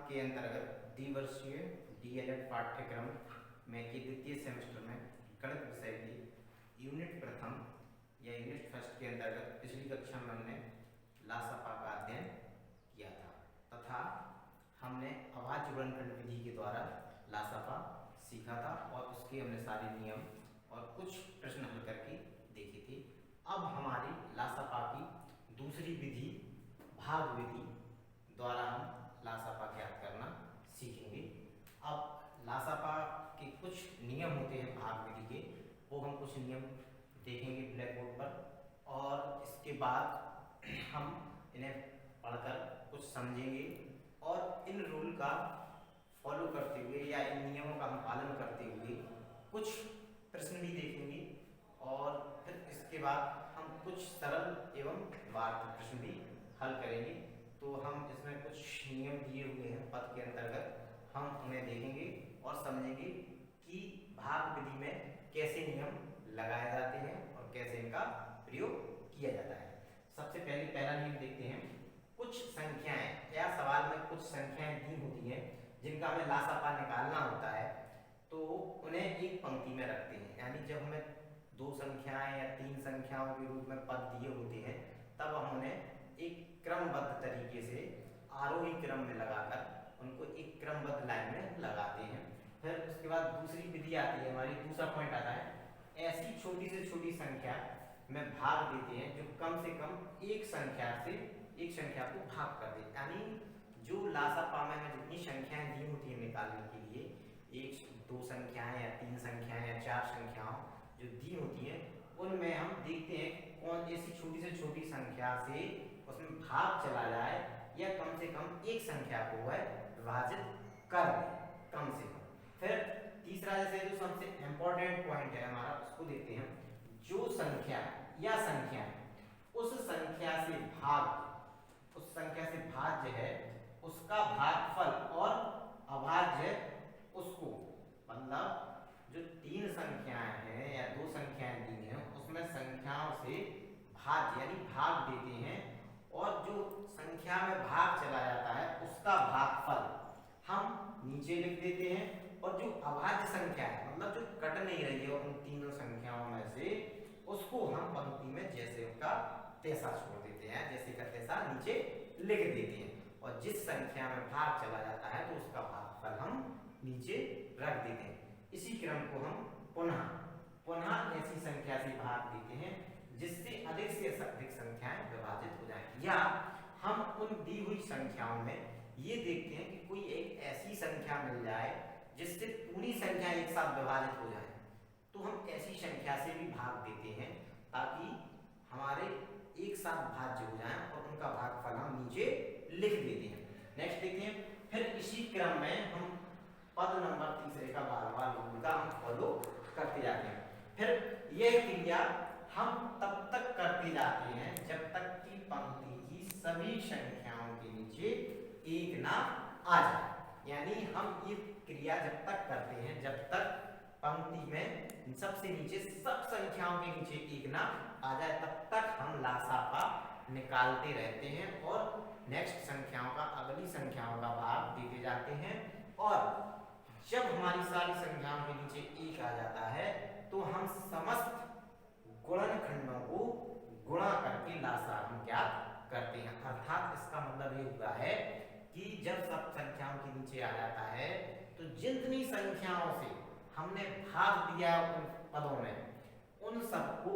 के अंतर्गत द्विवर्षीय डीएलएड पाठ्यक्रम में के द्वितीय सेमेस्टर में गणित विषय की यूनिट प्रथम या यूनिट फर्स्ट के अंतर्गत पिछली कक्षा में हमने लासपा का अध्ययन किया था तथा हमने अभाज्य गुणनखंड विधि के द्वारा लासपा सीखा था और उसके हमने सारे नियम और कुछ प्रश्न हल करके देखे थे। अब हमारी लासपा की दूसरी विधि भाग विधि द्वारा हम लासपा ज्ञात करना सीखेंगे। अब लासपा के कुछ नियम होते हैं भाग विधि के, वो हम कुछ नियम देखेंगे ब्लैक बोर्ड पर और इसके बाद हम इन्हें पढ़कर कुछ समझेंगे और इन रूल का फॉलो करते हुए या इन नियमों का हम पालन करते हुए कुछ प्रश्न भी देखेंगे और फिर इसके बाद हम कुछ सरल एवं वार्तिक प्रश्न भी हल करेंगे। तो हम इसमें कुछ नियम दिए हुए हैं पद के अंतर्गत, हम उन्हें देखेंगे और समझेंगे कि भाग विधि में कैसे नियम लगाए जाते हैं और कैसे इनका प्रयोग किया जाता है। सबसे पहले पहला नियम देखते हैं। कुछ संख्याएं या सवाल में कुछ संख्याएं दी होती हैं जिनका हमें लासपा निकालना होता है, तो उन्हें एक पंक्ति में रखते हैं। यानी जब हमें दो संख्याएं या तीन संख्याओं के रूप में पद दिए होते हैं तब हम उन्हें एक क्रमबद्ध तरीके से आरोही क्रम में लगाकर उनको एक क्रमबद्ध लाइन में लगाते हैं। फिर उसके बाद दूसरी विधि आती है, हमारी दूसरा पॉइंट आता है, ऐसी छोटी से छोटी संख्या में भाग देते हैं जो कम से कम एक संख्या को भाग कर दे। यानी जो लासपा में हमें जितनी संख्याएं दी होती है निकालने के लिए, एक दो संख्याएं या तीन संख्याएं या चार संख्याओं जो दी होती हैं, उनमें हम देखते हैं कौन ऐसी छोटी से छोटी संख्या से उसमें भाग चला जाए या कम से कम एक संख्या को वह विभाजित कर दे कम से कम। फिर तीसरा जैसे जो सबसे इंपॉर्टेंट पॉइंट है हमारा, उसको देखते हैं। जो संख्या या संख्या उस संख्या से भाज्य है उसका भागफल और अभाज्य उसको, मतलब जो तीन संख्याएं हैं या दो संख्याएं दी हैं उसमें संख्याओं से भाज्य यानी भाग देते हैं और जो संख्या में भाग चला जाता है उसका भागफल हम नीचे लिख देते हैं और जो अभाज्य संख्या है मतलब जो कट नहीं रही है उन तीनों संख्याओं में से, उसको हम पंक्ति में जैसे उनका तैसा छोड़ देते हैं, जैसे का तैसा नीचे लिख देते हैं और जिस संख्या में भाग चला जाता है तो उसका भागफल हम नीचे रख देते हैं। इसी क्रम को हम पुनः ऐसी संख्या से भाग देते हैं जिससे अधिक से अधिक संख्याएं विभाजित हो जाएं, या हम उन दी हुई संख्याओं में ये देखते हैं कि कोई एक ऐसी संख्या मिल जाए जिससे पूरी संख्या एक साथ विभाजित हो जाए, तो हम ऐसी संख्या से भी भाग देते हैं ताकि हमारे एक साथ भाज्य हो जाएं और उनका भागफल हम नीचे लिख देते हैं। नेक्स्ट देखते हैं। फिर इसी क्रम में हम पद नंबर तीसरे का बार-बार रूल का हम फॉलो करते जाते हैं। फिर यह क्रिया हम तब तक करते जाते हैं जब तक कि पंक्ति की सभी संख्याओं के नीचे एक ना आ जाए। यानी हम ये क्रिया जब तक करते हैं जब तक पंक्ति में सबसे नीचे सब संख्याओं के नीचे एक ना आ जाए, तब तक हम लासपा निकालते रहते हैं और नेक्स्ट संख्याओं का अगली संख्याओं का भाग देते जाते हैं और जब हमारी सारी संख्याओं के नीचे एक आ जाता है तो हम समस्त गुणनखंडों को गुणा करके लासा हम ज्ञात करते हैं। अर्थात इसका मतलब ये हुआ है कि जब सब संख्याओं के नीचे आ जाता है तो जितनी संख्याओं से हमने भाग दिया उन पदों में उन सबको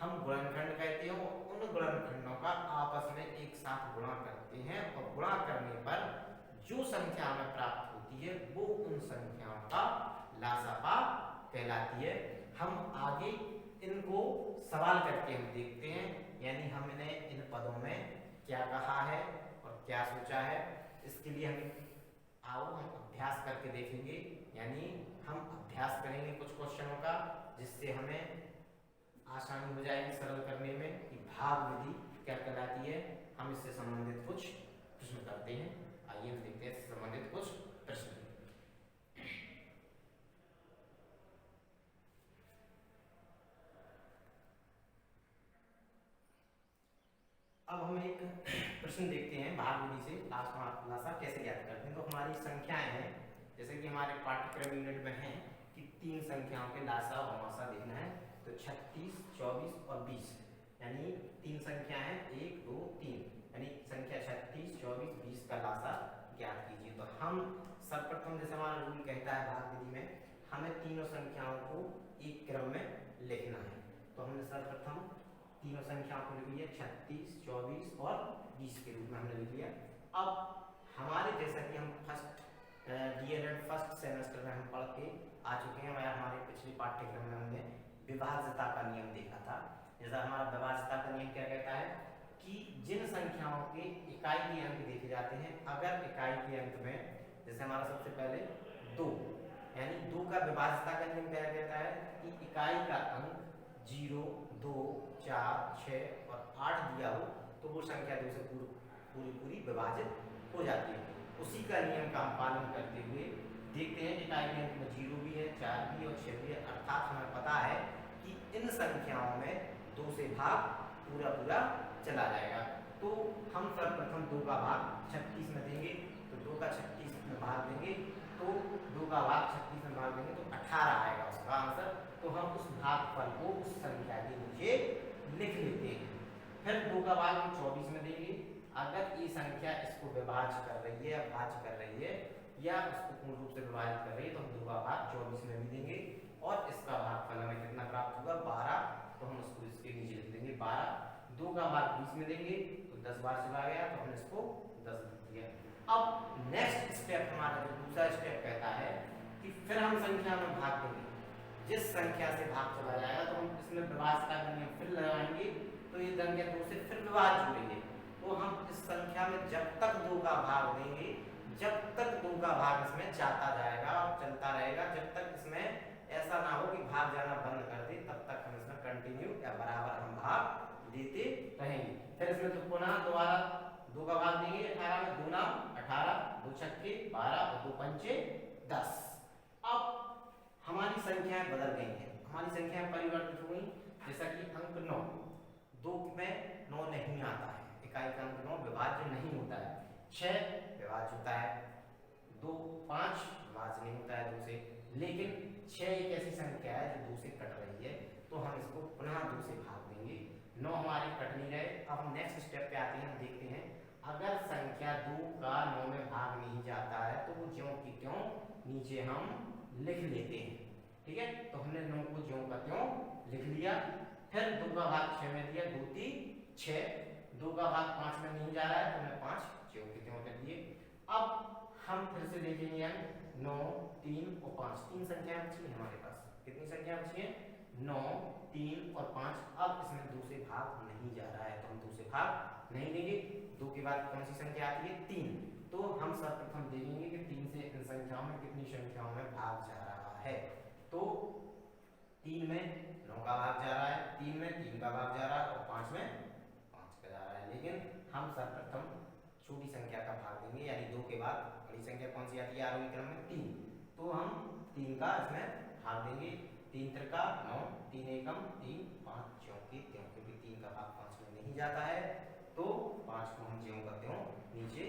हम गुणनखंड कहते हैं और उन गुणनखंडों का आपस में एक साथ गुणा करते हैं और गुणा करने पर जो संख्या हमें प्राप्त होती है वो उन संख्याओं का लासपा कहलाती है। हम आगे इनको सवाल करके हम देखते हैं, यानी हमने इन पदों में क्या कहा है और क्या सोचा है। इसके लिए हम अभ्यास करके देखेंगे, यानी हम अभ्यास करेंगे कुछ क्वेश्चनों का जिससे हमें आसानी हो जाएगी सरल करने में कि भाग विधि क्या कहलाती है। हम इससे संबंधित कुछ प्रश्न करते हैं। आइए हम देखते हैं इससे संबंधित कुछ प्रश्न। अब हम एक प्रश्न देखते हैं भाग विधि से लासा कैसे ज्ञात करते हैं। तो हमारे सारी संख्याएं हैं, जैसे कि हमारे पाठ्यक्रम यूनिट में है कि 3 संख्याओं के लासा और हमासा देखना है, तो 36, 24 और 20 यानी 3 संख्या है 1, 2, 3 यानी संख्या 36, 24, 20 का लासा ज्ञात कीजिए। तो हम सर्वप्रथम जैसे हमारा रूल कहता है भाग विधि में हमें तीनों संख्याओं को एक क्रम में लिखना है, तो हमने सर्वप्रथम तीनों संख्याओं को लिख लिया 36, 24 और 20 के रूप में हमने लिख लिया। अब हमारे जैसा कि हम फर्स्ट डीएलएड फर्स्ट सेमेस्टर में हम पढ़ के आ चुके हैं, हमारे पिछले पाठ्यक्रम में हमने विभाज्यता का नियम देखा था। जैसा हमारा विभाज्यता का नियम क्या कहता है कि जिन संख्याओं के इकाई के अंक देखे जाते हैं, अगर इकाई के अंक में जैसे हमारा सबसे पहले 2 यानी 2 का विभाज्यता का नियम क्या कहता है कि इकाई का अंक 0, 2, 4, 6 और 8 दिया हो तो वो संख्या 2 से पूरी विभाजित हो जाती है। उसी का नियम का हम पालन करते हुए देखते हैं कि इकाई के अंक में 0 भी है, 4 भी और 6 भी है, अर्थात हमें पता है कि इन संख्याओं में 2 से भाग पूरा चला जाएगा। तो हम सर्वप्रथम 2 का भाग 36 में देंगे, तो 2 का 36 में भाग देंगे तो 2 का भाग 36 में भाग देंगे तो 18 आएगा उसका आंसर। तो हम उस भागफल को उस संख्या के नीचे लिख लेते हैं। फिर 2 का भाग हम 24 में देंगे, अगर ये संख्या इसको विभाज्य कर रही है या भाज्य कर रही है या उसको पूर्ण रूप से विभाजित कर रही है तो हम 2 का भाग 24 में भी देंगे और इसका भागफल हमें कितना प्राप्त होगा 12, तो हम उसको इसके नीचे लिख देंगे 12। 2 का भाग 20 में देंगे तो 10 बार चला गया तो हमने इसको 10 लिख दिया। अब नेक्स्ट स्टेप हमारा जो दूसरा स्टेप कहता है कि फिर हम संख्या में भाग देंगे, जिस संख्या से भाग चला जाएगा तो हम इसमें विभाज्यता का नियम फिर लगाएंगे, तो ये संख्या 2 से फिर विभाज्य जुड़ेंगे। तो हम इस संख्या में जब तक 2 का भाग देंगे, जब तक 2 का भाग इसमें जाता जाएगा और चलता रहेगा, जब तक इसमें ऐसा ना हो कि भाग जाना बंद कर दे, तब तक हम इसमें कंटिन्यू या बराबर हम भाग देते रहेंगे। फिर इसमें तो पुनः दोबारा 2 का भाग देंगे 18 में, 2 नाम 18, 2 छक्के 12 और 2 पंचे 10। अब हमारी संख्याएं बदल गई हैं, हमारी संख्याएं परिवर्तित हो गई। जैसा कि अंक 9, 2 में 9 नहीं आता है, इकाई का अंक 9 विभाज्य नहीं होता है। 6 विभाज्य होता है, 2, 5 विभाज्य नहीं होता है 2 से, लेकिन 6 एक ऐसी संख्या है जो 2 से कट रही है, तो हम इसको पुनः 2 से भाग देंगे। 9 हमारी कट नहीं रहे। अब हम नेक्स्ट स्टेप पे आते हैं, देखते हैं अगर संख्या 2 का 9 में भाग नहीं जाता है तो वो ज्यों की त्यों नीचे हम लिख लेते हैं। ठीक है, तो हमने 9 को ज्यों का त्यों लिख लिया। फिर 2 का भाग 6 में दिया, 2, 3, 6, 2 का भाग 5 में नहीं जा रहा है तो हमने 5 ज्यों के त्यों कर दिए। अब हम फिर से देखेंगे 9, 3 और 5, 3 संख्या बची है हमारे पास। कितनी संख्या बची है 9, 3 और 5। अब इसमें 2 से भाग नहीं जा रहा है तो हम 2 से भाग नहीं देंगे। 2 के बाद कौन सी संख्या आती है 3, तो हम सर्वप्रथम देखेंगे कि 3 से इन संख्याओं में कितनी संख्याओं में भाग जा रहा है। तो 3 में 9 का भाग जा रहा है, 3 में 3 का भाग जा रहा है और 5 में 5 का जा रहा है। लेकिन हम सर्वप्रथम छोटी संख्या का भाग देंगे, यानी 2 के बाद बड़ी संख्या कौन सी आती है आरोही क्रम में 3, तो हम 3 का इसमें भाग देंगे। 3 त्रिका 9, 3 एकम 3, 5 ज्यों की त्यों, क्योंकि 3 का भाग 5 में नहीं जाता है तो 5 को हम ज्यों का त्यों नीचे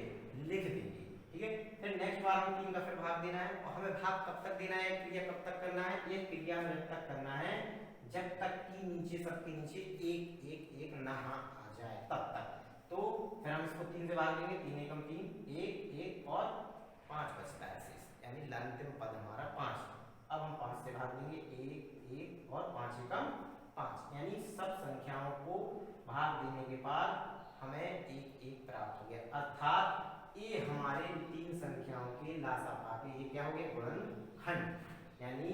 लिख देंगे। ठीक है, फिर नेक्स्ट बार हम 3 का फिर भाग देना है और हमें भाग कब तक देना है, क्रिया कब तक करना है, ये क्रिया में जब तक करना है जब तक कि नीचे सबके नीचे 1 1 1 ना आ जाए तब तक। तो फिर हम इसको 3 से भाग देंगे, 3 एकम 3, 1 1 और 5 बचता है शेष, यानी अंतिम पद हमारा 5। अब हम 5 से भाग देंगे, 1 1 और 5 एकम 5, यानी सब संख्याओं को भाग देने के बाद हमें 1 1 प्राप्त हो गया, अर्थात ये हमारे 3 संख्याओं के लासापा के ये क्या हो गए गुणनखंड, यानी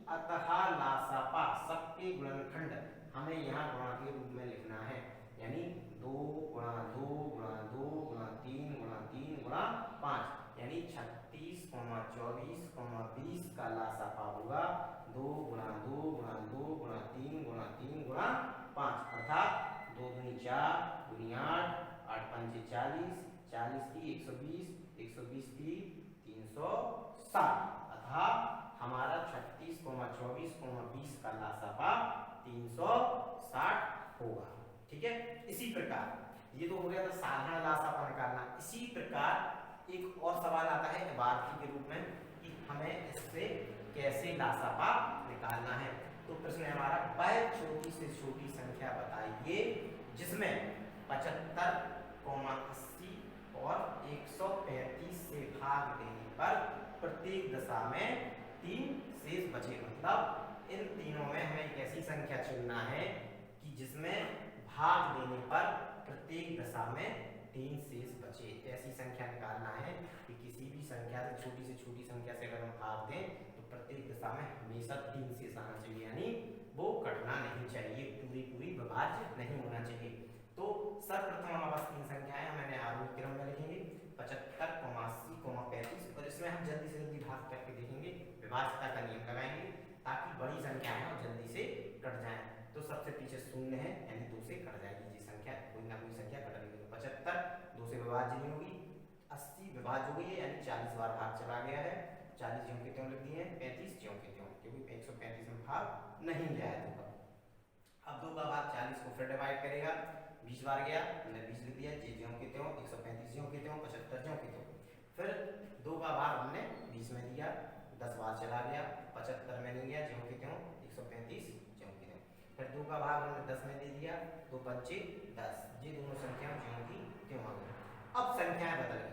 अतः लासापा सबके गुणनखंड हमें यहाँ गुणा के रूप में लिखना है, यानी 2 गुणा 2 गुणा 2 गुणा 3 गुणा 3 गुणा 5, यानी 36, 24, 20 का लासापा होगा 2 गुणा 2 गुणा 2 गुणा 3 गुणा 3 गुणा 5, अर्थात 2 दूनी 4, दूनी 8, 8 पंचे 40, 40 की 120, 120 की 360, अर्थात हमारा 36, 24, 20 का लासापा 360 होगा। ठीक है, इसी प्रकार ये तो हो गया था साधारण लासापा निकालना। इसी प्रकार एक और सवाल आता है शर्वार्थी के रूप में कि हमें इससे कैसे लासापा निकालना है। तो प्रश्न है हमारा, वह छोटी से छोटी संख्या बताइए जिसमें 75, 80 और 135 से भाग देने पर प्रत्येक दशा में 3 शेष बचे। मतलब इन तीनों में हमें एक ऐसी संख्या चुनना है कि जिसमें भाग देने पर प्रत्येक दशा में 3 शेष बचे। ऐसी संख्या निकालना है कि किसी भी संख्या से छोटी संख्या से अगर हम भाग दें तो प्रत्येक दशा में हमेशा 3 शेष आना चाहिए, यानी वो कटना नहीं चाहिए, पूरी विभाज्य नहीं होना चाहिए। तो सर्वप्रथम हमारे पास 3 संख्याएं मैंने आरोही क्रम में लिखेंगे, 75, 80, 35, और इसमें हम जल्दी से जल्दी भाग करके देखेंगे, विभाज्यता का नियम लगाएंगे ताकि बड़ी संख्याएं और जल्दी से कट जाएं। तो सबसे पीछे शून्य है, यानी 2 से कट जाएगी ये संख्या, कोई ना कोई संख्या कट रही है। 75 2 से विभाज्य नहीं होगी, 80 विभाज्य हो गई है, यानी 40 बार भाग चला गया है, 40 ज्यों के त्यों लिख दिए हैं, 35 ज्यों के त्यों, क्योंकि 135 में भाग नहीं गया है 2 का। अब 2 का भाग 40 को फिर डिवाइड करेगा, 20 बार गया, हमने 20 लिख दिया, ज्यों के त्यों, 135 ज्यों के त्यों, 75 ज्यों के त्यों। फिर 2 का भाग हमने 20 में दिया, 10 बार चला गया, 75 में नहीं गया, ज्यों के त्यों, 135 ज्यों के त्यों। फिर 2 का भाग हमने 10 में दे दिया, 2 पंचे 10, ये दोनों संख्याएं ज्यों की त्यों आ गई। अब संख्याएं बदल गई,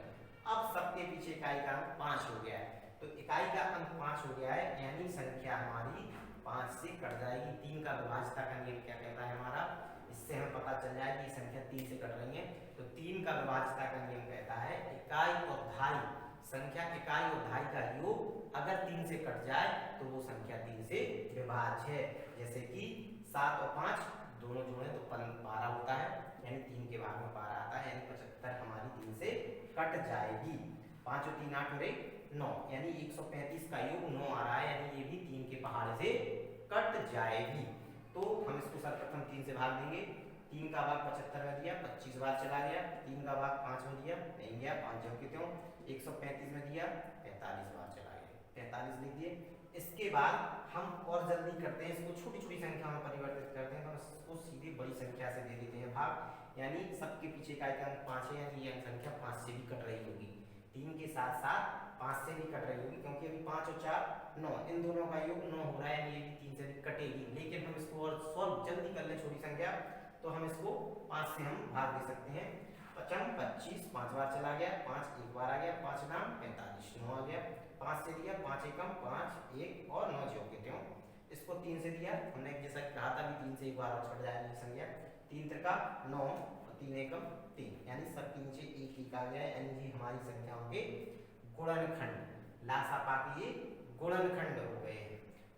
अब सबके पीछे इकाई का अंक 5 हो गया है, तो इकाई का अंक 5 हो गया है, यानी संख्या हमारी 5 से कट जाएगी। 3 का विभाज्यता का नियम क्या कहता है हमारा, इससे हमें पता चल जाए कि संख्या 3 से कट रही है। तो 3 का विभाज्यता का नियम कहता है इकाई और धाई, संख्या इकाई और धाई का योग अगर 3 से कट जाए तो वो संख्या 3 से विभाज्य है। जैसे कि 7 और 5 दोनों जोड़े तो 12 होता है, यानी 3 के भाग में 12 आता है, यानी 75 हमारी 3 से कट जाएगी। 5 और 3 8 और 1 9, यानी 135 का योग 9 आ रहा है, यानी ये भी 3 के पहाड़े से कट जाएगी। तो हम इसको सर्वप्रथम 3 से भाग देंगे, 3 का भाग 75 में दिया, 25 बार चला गया, 3 का भाग 5 में दिया, नहीं गया, 5 ज्यों के त्यों, 135 में दिया, 45 बार चला गया, 45 लिख दिए। इसके बाद हम और जल्दी करते हैं, इसको छोटी छोटी संख्या में परिवर्तित करते हैं, तो हम इसको सीधे बड़ी संख्या से दे देते हैं भाग, यानी सबके पीछे इकाई का अंक 5 है, यानी ये अंक संख्या 5 से भी कट रही होगी, 3 के साथ साथ 5 से भी कट रही होगी, क्योंकि अभी 5 और 4 9, इन दोनों का योग 9 हो रहा है, यानी ये भी 3 से भी कटेगी। लेकिन हम इसको और सॉल्व जल्दी कर ले छोटी संख्या, तो हम इसको 5 से हम भाग दे सकते हैं। 55 25 5 बार चला गया, 5 एक बार आ गया, 5 नाम 45 9 आ गया, 5 से दिया, 5 एकम 5 1 और 9 ज्यों के त्यों। इसको 3 से दिया, हमने जैसा कहा था कि 3 से एक बार और छट जाएगी संख्या, 3 त्रिका 9 और 3 एकम 3, यानी सबके नीचे एक एक आ गया, यानी ये हमारी संख्याओं के गुणनखंड, लासापा के ये गुणनखंड हो गए।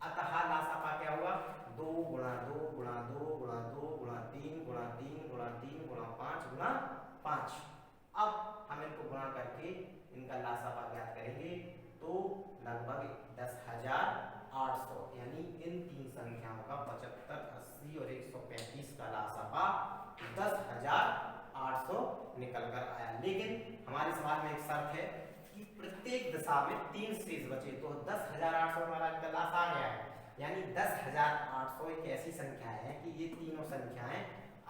अतः लासापा क्या हुआ, 2 गुणा 2 गुणा 2 गुणा 2 गुणा 3 गुणा 3 गुणा 3 गुणा 5 गुणा 5। अब हम इनको गुणा करके इनका लासापा ज्ञात करेंगे, तो लगभग 10,800, यानी इन 3 संख्याओं का 75 80 और 135 का लासापा 10,800 निकल कर आया। लेकिन हमारे सवाल में एक शर्त है कि प्रत्येक दशा में 3 शेष बचे, तो 10,800 हमारा इनका लाभ आ गया है, यानी 10,800 एक ऐसी संख्या है कि ये तीनों संख्याएं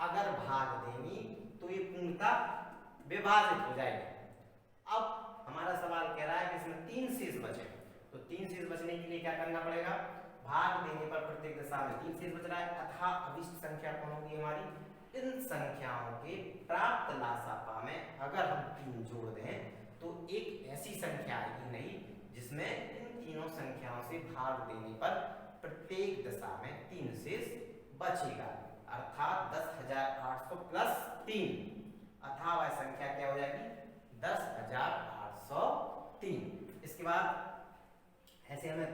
अगर भाग देंगी तो ये पूर्णतः विभाजित हो जाएगी। अब हमारा सवाल कह रहा है कि इसमें 3 शेष बचे, तो 3 शेष बचने के लिए क्या करना पड़ेगा, भाग देने पर प्रत्येक दशा में 3 शेष बच रहा है, अतः अभिष्ट संख्या कौन होगी हमारी, इन संख्याओं के प्राप्त लासापा में अगर हम 3 जोड़ दें तो एक ऐसी संख्या आएगी नई जिसमें इन तीनों संख्याओं से भाग देने पर प्रत्येक दशा में 3 शेष बचेगा, अर्थात 10,800 प्लस 3, अतः वह संख्या क्या हो जाएगी 10,803। इसके बाद ऐसे हमें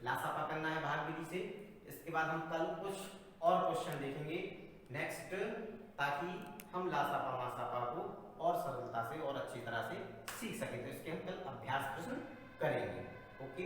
लासापा करना है भाग विधि से। इसके बाद हम कल कुछ और क्वेश्चन देखेंगे नेक्स्ट, ताकि हम लासापा मासापा को और सरलता से और अच्छी तरह से सीख सकें। तो इसके हम कल अभ्यास प्रश्न करेंगे। ओके।